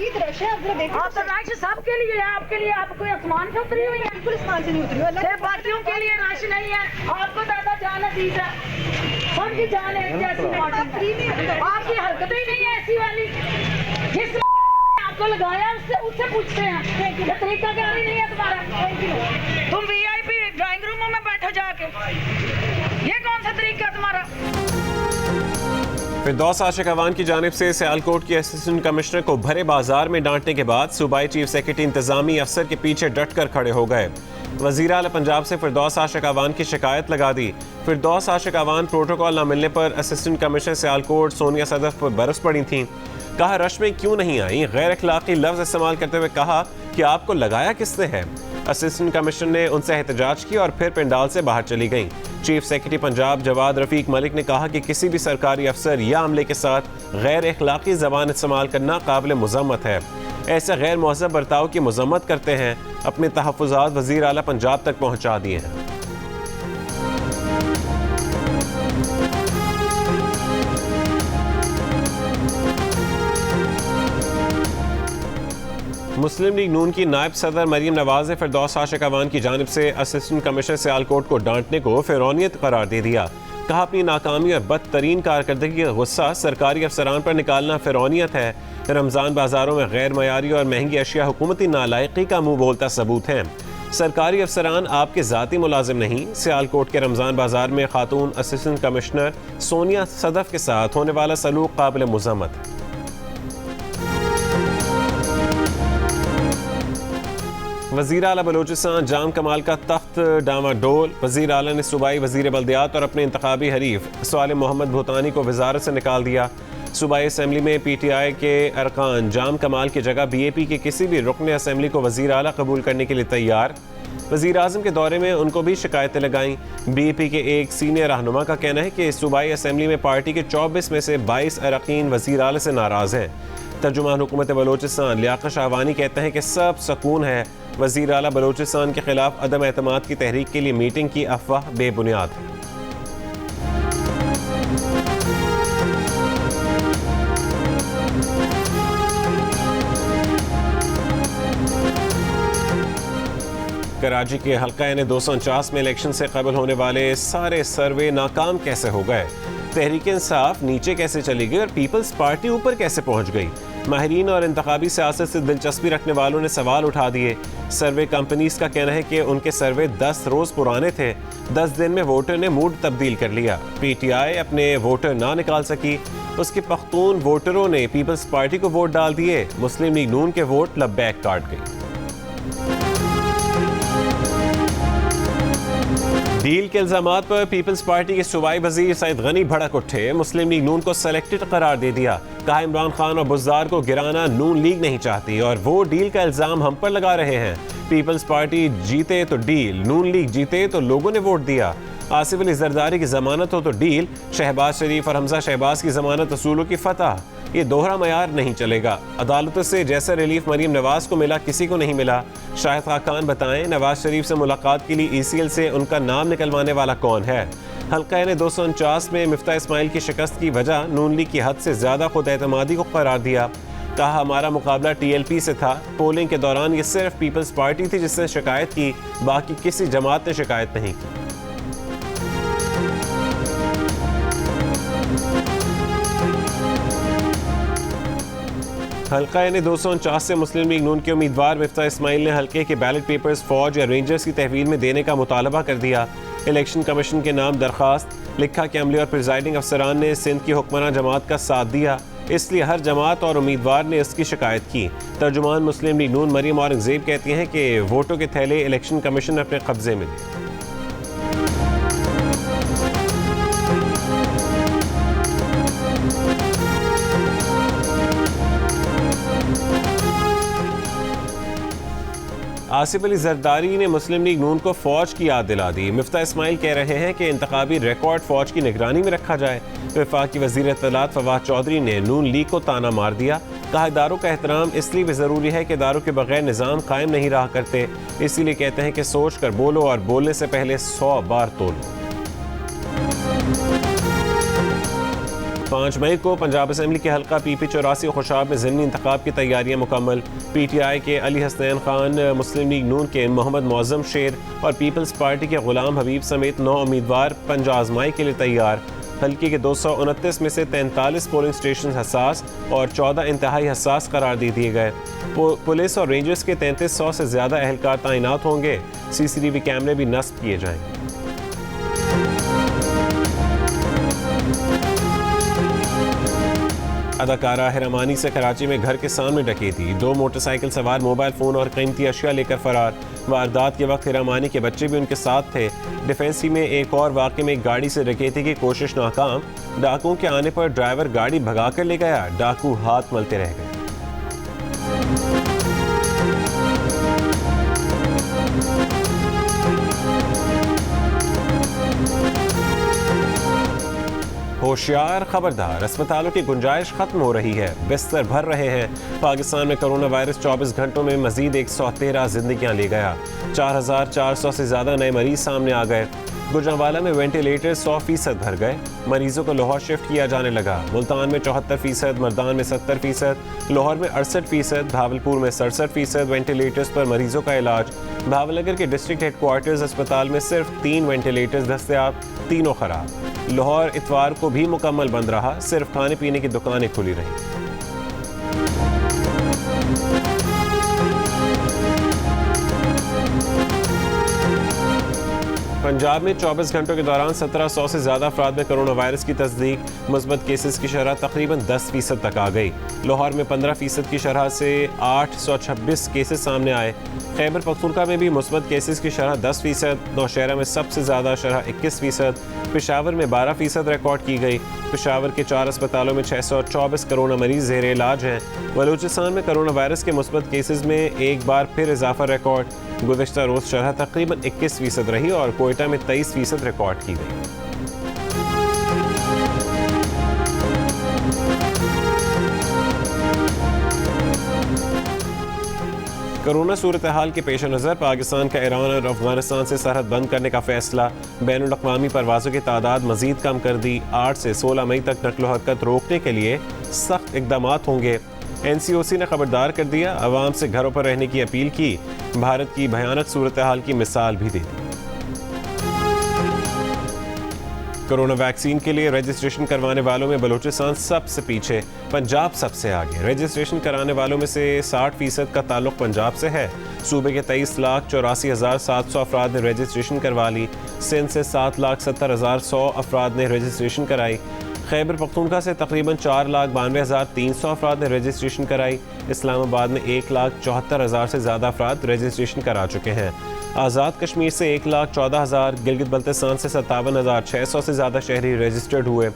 शदीद रश है। आप तो रश सबके लिए है, आपके लिए आप कोई आसमान से उतरी हुई है? बिल्कुल आसमान से नहीं उतरी हुई। सिर्फ बाकियों के लिए रश नहीं है, आपको ज्यादा जान अजीज है, सबकी जान है जैसी आपकी हरकतें ही नहीं है ऐसी वाली। जिस आपको लगाया उससे पूछते हैं कि तरीका क्या नहीं है तुम्हारा। तुम VIP ड्राइंग रूमों में बैठो जाके, ये कौन सा तरीका तुम्हारा? फिरदौस आशिक अवान की जानिब से सियालकोट के असिस्टेंट कमिश्नर को भरे बाजार में डांटने के बाद सूबाई चीफ सेक्रेटरी इंतजामी अफसर के पीछे डट कर खड़े हो गए। वज़ीर आला पंजाब से फिरदौस आशिक अवान की शिकायत लगा दी। फिरदौस आशिक अवान प्रोटोकॉल न मिलने पर असिस्टेंट कमिश्नर सियालकोट सोनिया सदफ पर बरस पड़ी थीं। कहा रश में क्यों नहीं आई, गैर अखलाकी लफ्ज़ इस्तेमाल करते हुए कहा कि आपको लगाया किसने है। असिस्टेंट कमिश्नर ने उनसे एहतजाज की और फिर पंडाल से बाहर चली गईं। चीफ सेक्रेटरी पंजाब जवाद रफीक मलिक ने कहा कि किसी भी सरकारी अफसर या अमले के साथ गैर अखलाकी ज़बान इस्तेमाल करना काबिल मुज़म्मत है। ऐसे गैर मुहज़्ज़ब बर्ताव की मज़म्मत करते हैं, अपने तहफ़्फ़ुज़ात वज़ीर आला पंजाब तक पहुँचा दिए हैं। मुस्लिम लीग नून की नायब सदर मरीम नवाज ने फिरदौस आशिक अवान की जानिब से असिस्टेंट कमिश्नर सियालकोट को डांटने को फिरौनियत करार दे दिया। कहा अपनी नाकामी और बदतरीन कारकर्दगी का गुस्सा सरकारी अफसरान पर निकालना फिरौनियत है। रमज़ान बाजारों में गैर मयारी और महंगी अशिया हुकूमती नालायकी का मुँह बोलता सबूत है। सरकारी अफसरान आपके ज़ाती मुलाजिम नहीं। सियालकोट के रमज़ान बाजार में खातून असिस्टेंट कमिश्नर सोनिया सदफ के साथ होने वाला सलूक काबिल मुज़म्मत है। वज़ीर आला बलोचिस्तान जाम कमाल का तख्त डामाडोल। वज़ीर आला ने सूबाई वज़ीर बल्दियात और अपने इंतखाबी हरीफ साले मोहम्मद भूतानी को वज़ारत से निकाल दिया। सूबाई असम्बली में PTI के अरकान जाम कमाल की जगह BAP के किसी भी रुकन असम्बली को वज़ीर आला कबूल करने के लिए तैयार। वज़ीर आज़म के दौरे में उनको भी शिकायतें लगाईं। BAP के एक सीनियर रहनुमा का कहना है कि सूबाई असम्बली में पार्टी के 24 में से 22 अरकान वज़ीर आला से नाराज़ हैं। तर्जुमान हुकूमत बलोचिस्तान लियाकत शाहवानी कहते हैं कि सब सकून है। वज़ीर आला बलोचिस्तान के खिलाफ अदम एतमाद की तहरीक के लिए मीटिंग की अफवाह बेबुनियाद है। कराची के हल्का यानी 249 में इलेक्शन से कबल होने वाले सारे सर्वे नाकाम कैसे हो गए? तहरीक इंसाफ नीचे कैसे चली गई और पीपल्स पार्टी ऊपर कैसे पहुंच गई? माहिरीन और इंतखाबी सियासत से दिलचस्पी रखने वालों ने सवाल उठा दिए। सर्वे कंपनीज का कहना है कि उनके सर्वे 10 रोज़ पुराने थे। 10 दिन में वोटर ने मूड तब्दील कर लिया। PTI अपने वोटर ना निकाल सकी, उसके पख्तून वोटरों ने पीपल्स पार्टी को वोट डाल दिए। मुस्लिम लीग नून के वोट लबैक काट गई। डील के इल्जामात पर पीपल्स पार्टी के सूबाई वजीर सईद गनी भड़क उठे। मुस्लिम लीग नून को सेलेक्टेड करार दे दिया। कहा इमरान खान और बुज़दार को गिराना नून लीग नहीं चाहती और वो डील का इल्जाम हम पर लगा रहे हैं। पीपल्स पार्टी जीते तो डील, नून लीग जीते तो लोगों ने वोट दिया। आसिफ अली जरदारी की जमानत हो तो डील, शहबाज शरीफ और हमजा शहबाज की जमानत असूलों की फतह। ये दोहरा मयार नहीं चलेगा। अदालतों से जैसा रिलीफ मरीम नवाज को मिला किसी को नहीं मिला। शाहिद खान बताएं नवाज शरीफ से मुलाकात के लिए ECL से उनका नाम निकलवाने वाला कौन है? हल्का यानी 249 में मिफ्ता इस्माइल की शिकस्त की वजह नून लीग की हद से ज़्यादा खुद एतमादी को करार दिया। कहा हमारा मुकाबला TLP से था। पोलिंग के दौरान ये सिर्फ पीपल्स पार्टी थी जिसने शिकायत की, बाकी किसी जमात ने शिकायत नहीं की। हल्का यानी 249 से मुस्लिम लीग नून के उम्मीदवार मिफ्ता इस्माइल ने हल्के के बैलेट पेपर्स फौज या रेंजर्स की तहवील में देने का मुतालबा कर दिया। इलेक्शन कमीशन के नाम दरख्वास्त लिखा कि अमले और प्रिजाइडिंग अफसरान ने सिंध की हुक्मरान जमात का साथ दिया, इसलिए हर जमात और उम्मीदवार ने इसकी शिकायत की। तर्जुमान मुस्लिम लीग नून मरीम औरंगजेब कहती हैं कि वोटों के थैले इलेक्शन कमीशन अपने कब्जे में ले। आसिफ अली जरदारी ने मुस्लिम लीग नून को फौज की याद दिला दी। मिफ्ता इस्माइल कह रहे हैं कि इंतखाबी रिकॉर्ड फौज की निगरानी में रखा जाए। वफाकी वज़ीर इत्तलात फवाद चौधरी ने नून लीग को ताना मार दिया। कहा इदारों का एहतराम इसलिए भी ज़रूरी है कि इदारों के बगैर निज़ाम कायम नहीं रहा करते, इसीलिए कहते हैं कि सोच कर बोलो और बोलने से पहले 100 बार तोलो। 5 मई को पंजाब असम्बली के हल्का PP84 खुशाब में ज़िमनी इंतखाब की तैयारियां मुकम्मल। PTI के अली हसनैन खान, मुस्लिम लीग नून के मोहम्मद मौज़म शेर और पीपल्स पार्टी के गुलाम हबीब समेत 9 उम्मीदवार पंज आजमाई के लिए तैयार। हल्के के 229 में से 43 पोलिंग स्टेशन हसास और 14 इंतहाई हसास करार दे दिए गए। पुलिस और रेंजर्स के 3300 से ज़्यादा एहलकार तैनात होंगे। CCTV कैमरे भी नस्ब किए जाएंगे। अदाकारा हिरामानी से कराची में घर के सामने डकैती, 2 मोटरसाइकिल सवार मोबाइल फ़ोन और कीमती अशिया लेकर फरार। वारदात के वक्त हिरामानी के बच्चे भी उनके साथ थे। डिफेंसी में एक और वाक़े में एक गाड़ी से डकैती की कोशिश नाकाम। डाकुओं के आने पर ड्राइवर गाड़ी भगाकर ले गया, डाकू हाथ मलते रह गए। होशियार, खबरदार, अस्पतालों की गुंजाइश खत्म हो रही है, बिस्तर भर रहे हैं। पाकिस्तान में कोरोना वायरस 24 घंटों में मजीद 113 जिंदगियां ले गया। 4400 से ज़्यादा नए मरीज सामने आ गए। गुजरांवाला में वेंटिलेटर 100% भर गए। मरीजों को लाहौर शिफ्ट किया जाने लगा। मुल्तान में 74%, मर्दान में 70%, लाहौर में 68%, भावलपुर में 67% वेंटिलेटर्स पर मरीजों का इलाज। भावनगर के डिस्ट्रिक्ट हेडक्वार्टर्स अस्पताल में सिर्फ 3 वेंटिलेटर्स दस्तयाब, तीनों खराब। लाहौर इतवार को भी मुकम्मल बंद रहा, सिर्फ खाने पीने की दुकानें खुली रहीं। पंजाब में 24 घंटों के दौरान 1700 से ज़्यादा अफराद में कोरोना वायरस की तस्दीक। मुस्बत केसेस की शरह तकरीबन 10% तक आ गई। लाहौर में 15% की शरह से 826 केसेस सामने आए। खैबर पख्तूनख्वा में भी मुस्बत केसेस की शरह 10%। नौशहरा में सबसे ज़्यादा शरह 21%। पेशावर में 12% रिकॉर्ड की गई। पेशावर के 4 अस्पतालों में 624 कोरोना मरीज ज़ेर इलाज हैं। बलूचिस्तान में कोरोना वायरस के मुस्बत केसेस में एक बार फिर इजाफा रिकॉर्ड। गुज़िश्ता रोज़ शरह तकरीबन 21% रही और कोयटा में 23% रिकॉर्ड की गई। कोरोना सूरत हाल के पेश नज़र पाकिस्तान का ईरान और अफगानिस्तान से सरहद बंद करने का फैसला। बैनुल अक़वामी परवाज़ों की तादाद मज़ीद कम कर दी। 8 से 16 मई तक नक़्ल व हरकत रोकने के लिए सख्त इक़दामात होंगे। NCOC ने खबरदार कर दिया, आवाम से घरों पर रहने की अपील की। भारत की भयानक सूरत हाल की मिसाल भी दे दी। कोरोना वैक्सीन के लिए रजिस्ट्रेशन करवाने वालों में बलूचिस्तान सबसे पीछे, पंजाब सबसे आगे। रजिस्ट्रेशन कराने वालों में से 60% का ताल्लुक पंजाब से है। सूबे के 23,84,700 अफराद ने रजिस्ट्रेशन करवा ली। सिंध से 7,70,100 अफराद ने रजिस्ट्रेशन कराई। खैबर पख्तूनख्वा से तकरीबन 4,92,300 अफराद ने रजिस्ट्रेशन कराई। इस्लामाबाद में 1,74,000 से ज़्यादा अफराद रजिस्ट्रेशन करा चुके हैं। आज़ाद कश्मीर से 1,14,000, गिलगित बल्तिस्तान से 57,600 से ज़्यादा शहरी रजिस्टर्ड हुए।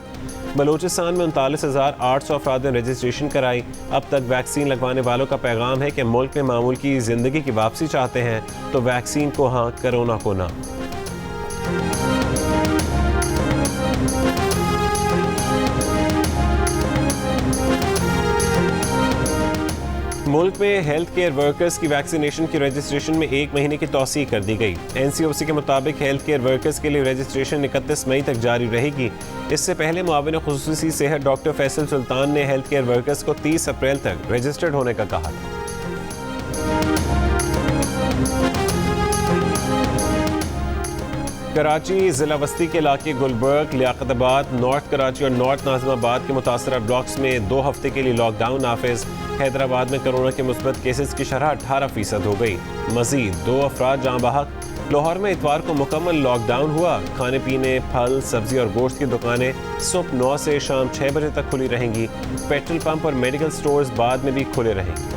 बलूचिस्तान में 39,800 अफराद ने रजिस्ट्रेशन कराई। अब तक वैक्सीन लगवाने वालों का पैगाम है कि मुल्क में मामूल की ज़िंदगी की वापसी चाहते हैं तो वैक्सीन को हाँ, कोरोना को ना। मुल्क में हेल्थ केयर वर्कर्स की वैक्सीनेशन की रजिस्ट्रेशन में 1 महीने की तौसीक कर दी गई। NCOC के मुताबिक हेल्थ केयर वर्कर्स के लिए रजिस्ट्रेशन 31 मई तक जारी रहेगी। इससे पहले मुआविन खुसूसी सेहत डॉक्टर फैसल सुल्तान ने हेल्थ केयर वर्कर्स को 30 अप्रैल तक रजिस्टर्ड होने का कहा। कराची ज़िला वस्ती के इलाके गुलबर्ग, लियाकताबाद, नॉर्थ कराची और नॉर्थ नाज़िमाबाद के मुतासरा ब्लॉक्स में 2 हफ्ते के लिए लॉकडाउन नाफिज। हैदराबाद में कोरोना के मुस्बत केसेस की शरह 18% हो गई। मजीद 2 अफराद जाँ बहक। लाहौर में इतवार को मुकम्मल लॉकडाउन हुआ। खाने पीने, फल, सब्जी और गोश्त की दुकानें सुबह 9 से शाम 6 बजे तक खुली रहेंगी। पेट्रोल पंप और मेडिकल स्टोर्स बाद में भी खुले रहेंगे।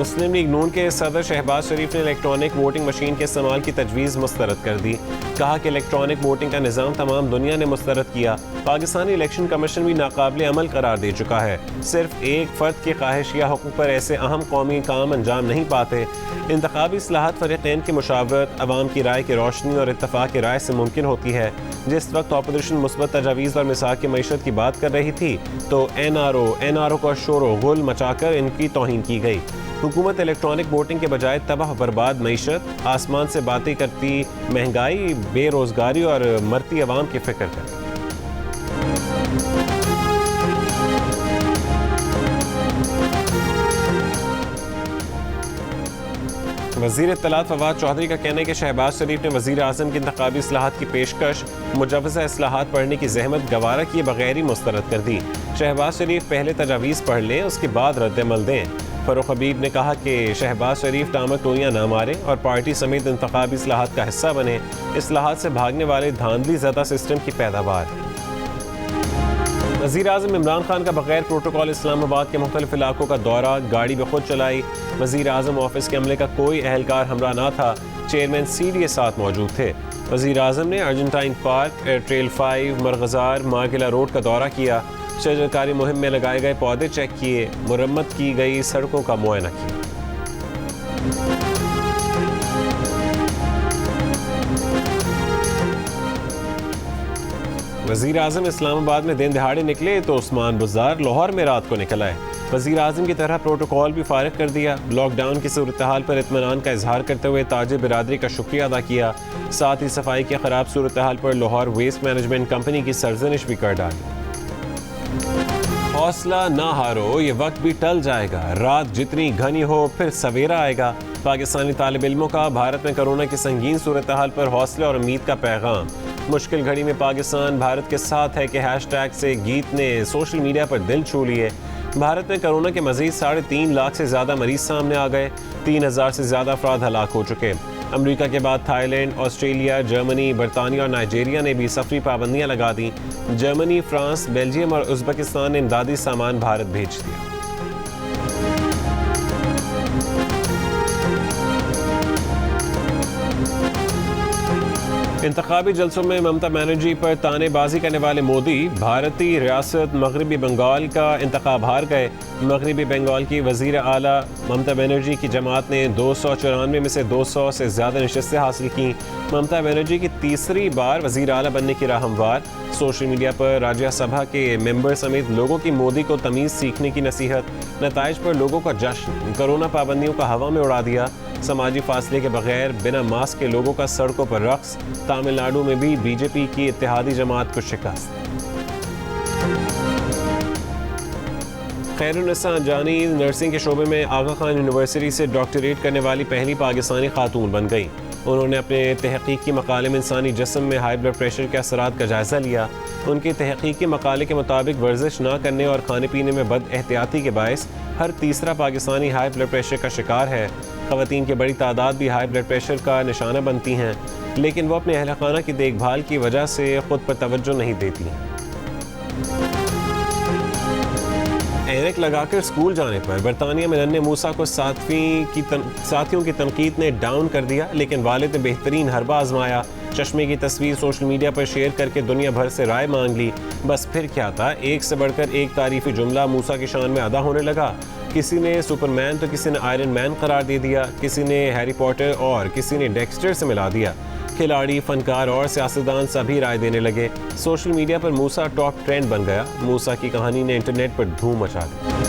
मुस्लिम लीग नून के सदर शहबाज शरीफ ने इलेक्ट्रॉनिक वोटिंग मशीन के इस्तेमाल की तजवीज़ मुस्तरद कर दी। कहा कि इलेक्ट्रॉनिक वोटिंग का निज़ाम तमाम दुनिया ने मुस्तरद किया। पाकिस्तानी इलेक्शन कमीशन भी नाकाबिल अमल करार दे चुका है। सिर्फ एक फ़र्द की ख्वाहिश या हुक्म पर ऐसे अहम कौमी काम अंजाम नहीं पाते। इंतखाबी इस्लाहात फ़रीक़ैन की मुशावरत, अवाम की राय की रोशनी और इत्तफ़ाक़ की राय से मुमकिन होती है। जिस वक्त अपोजिशन मुस्बत तजावीज़ और मिसाक की मईशत की बात कर रही थी तो NRO का शोर गुल मचाकर इनकी तौहीन की गई। हुकूमत इलेक्ट्रॉनिक वोटिंग के बजाय तबाह बर्बाद मईशत, आसमान से बातें करती महंगाई, बेरोज़गारी और मरती अवाम की फ़िक्र कर। वज़ीर इत्तलात फवाद चौधरी का कहना है कि शहबाज शरीफ ने वज़ीर आज़म की इंतखाबी इस्लाहात की पेशकश मुजव्वज़ा इस्लाहात पढ़ने की जहमत गवारा किए बगैर ही मुस्तरद कर दी। शहबाज शरीफ पहले तजावीज़ पढ़ लें, उसके बाद रद्द-ए-अमल दें। फ़रूख हबीब ने कहा कि शहबाज शरीफ टामक टोलियाँ ना मारें और पार्टी समेत इंतखाबी इस्लाहात का हिस्सा बने। इस्लाहात से भागने वाले धांधली ज़दा सिस्टम की पैदावार। वज़ीर आज़म इमरान खान का बगैर प्रोटोकॉल इस्लामाबाद के मुख्तलिफ इलाकों का दौरा, गाड़ी भी खुद चलाई। वज़ीर आज़म ऑफिस के अमले का कोई अहलकार हमरा ना था। चेयरमैन सीडी साथ मौजूद थे। वज़ीर आज़म ने Argentine park, trail 5, मरगज़ार, Margalla road का दौरा किया। शजरकारी मुहिम में लगाए गए पौधे चेक किए। मुरम्मत की गई सड़कों का मुआयना किया। वज़ीर आज़म इस्लामाबाद में दिन दहाड़े निकले तो उस्मान बुज़दार लाहौर में रात को निकल आए। वज़ीर आज़म की तरह प्रोटोकॉल भी फारिग कर दिया। लॉकडाउन की सूरत हाल पर इत्मीनान का इजहार करते हुए ताजिर बिरादरी का शुक्रिया अदा किया। साथ ही सफाई की ख़राब सूरत हाल पर लाहौर वेस्ट मैनेजमेंट कंपनी की सरजनिश भी कर डाली। हौसला ना हारो, ये वक्त भी टल जाएगा। रात जितनी घनी हो फिर सवेरा आएगा। पाकिस्तानी तालिब इल्मों का भारत में कोरोना की संगीन सूरत हाल पर हौसले और उम्मीद का पैगाम। मुश्किल घड़ी में पाकिस्तान भारत के साथ है कि हैशटैग से गीत ने सोशल मीडिया पर दिल छू लिए। भारत में कोरोना के मजीद 3.5 लाख से ज़्यादा मरीज सामने आ गए। 3000 से ज़्यादा अफराद हलाक हो चुके। अमेरिका के बाद थाईलैंड, ऑस्ट्रेलिया, जर्मनी, बरतानिया और नाइजीरिया ने भी सफरी पाबंदियां लगा दी। जर्मनी, फ्रांस, बेल्जियम और उज़्बेकिस्तान ने इमदादी सामान भारत भेज दिया। इंतखाबी जलसों में ममता बनर्जी पर तानेबाजी करने वाले मोदी भारतीय रियासत मगरबी बंगाल का इंतखाब हार गए। मगरबी बंगाल की वज़ीर आला ममता बनर्जी की जमात ने 294 में से 200 से ज़्यादा नशस्तें हासिल की। ममता बनर्जी की तीसरी बार वज़ीर आला बनने की राह हमवार। सोशल मीडिया पर राज्यसभा के मेंबर समेत लोगों की मोदी को तमीज़ सीखने की नसीहत। नताइज पर लोगों का जश्न। कोरोना पाबंदियों का हवा में उड़ा दिया। समाजी फासले के बगैर बिना मास्क के लोगों का सड़कों पर रक्स। तमिलनाडु में भी बीजेपी की इत्तेहादी जमात को शिकस्त। खैरुन्निसा अंजानी नर्सिंग के शोबे में आगा खान यूनिवर्सिटी से डॉक्टरेट करने वाली पहली पाकिस्तानी खातून बन गई। उन्होंने अपने तहकीकी मकाले में इंसानी जिस्म में हाई ब्लड प्रेशर के असरात का जायज़ा लिया। उनके तहकीकी मकाले के मुताबिक वर्जिश ना करने और खाने पीने में बद एहतियाती के बायस हर तीसरा पाकिस्तानी हाई ब्लड प्रेशर का शिकार है। ख़वातीन की बड़ी तादाद भी हाई ब्लड प्रेशर का निशाना बनती हैं, लेकिन वो अपने अहल खाना की देखभाल की वजह से ख़ुद पर तवज्जो नहीं देती हैं। ऐनक लगाकर स्कूल जाने पर बरतानिया में नन्हे मूसा को साथियों की तनकीद ने डाउन कर दिया, लेकिन वालिद ने बेहतरीन हरबा आजमाया। चश्मे की तस्वीर सोशल मीडिया पर शेयर करके दुनिया भर से राय मांग ली। बस फिर क्या था, एक से बढ़कर एक तारीफी जुमला मूसा की शान में अदा होने लगा। किसी ने सुपरमैन तो किसी ने आयरन मैन करार दे दिया, किसी ने हैरी पॉटर और किसी ने डेक्स्टर से मिला दिया। खिलाड़ी, फनकार और सियासतदान सभी राय देने लगे। सोशल मीडिया पर मूसा टॉप ट्रेंड बन गया। मूसा की कहानी ने इंटरनेट पर धूम मचा दी।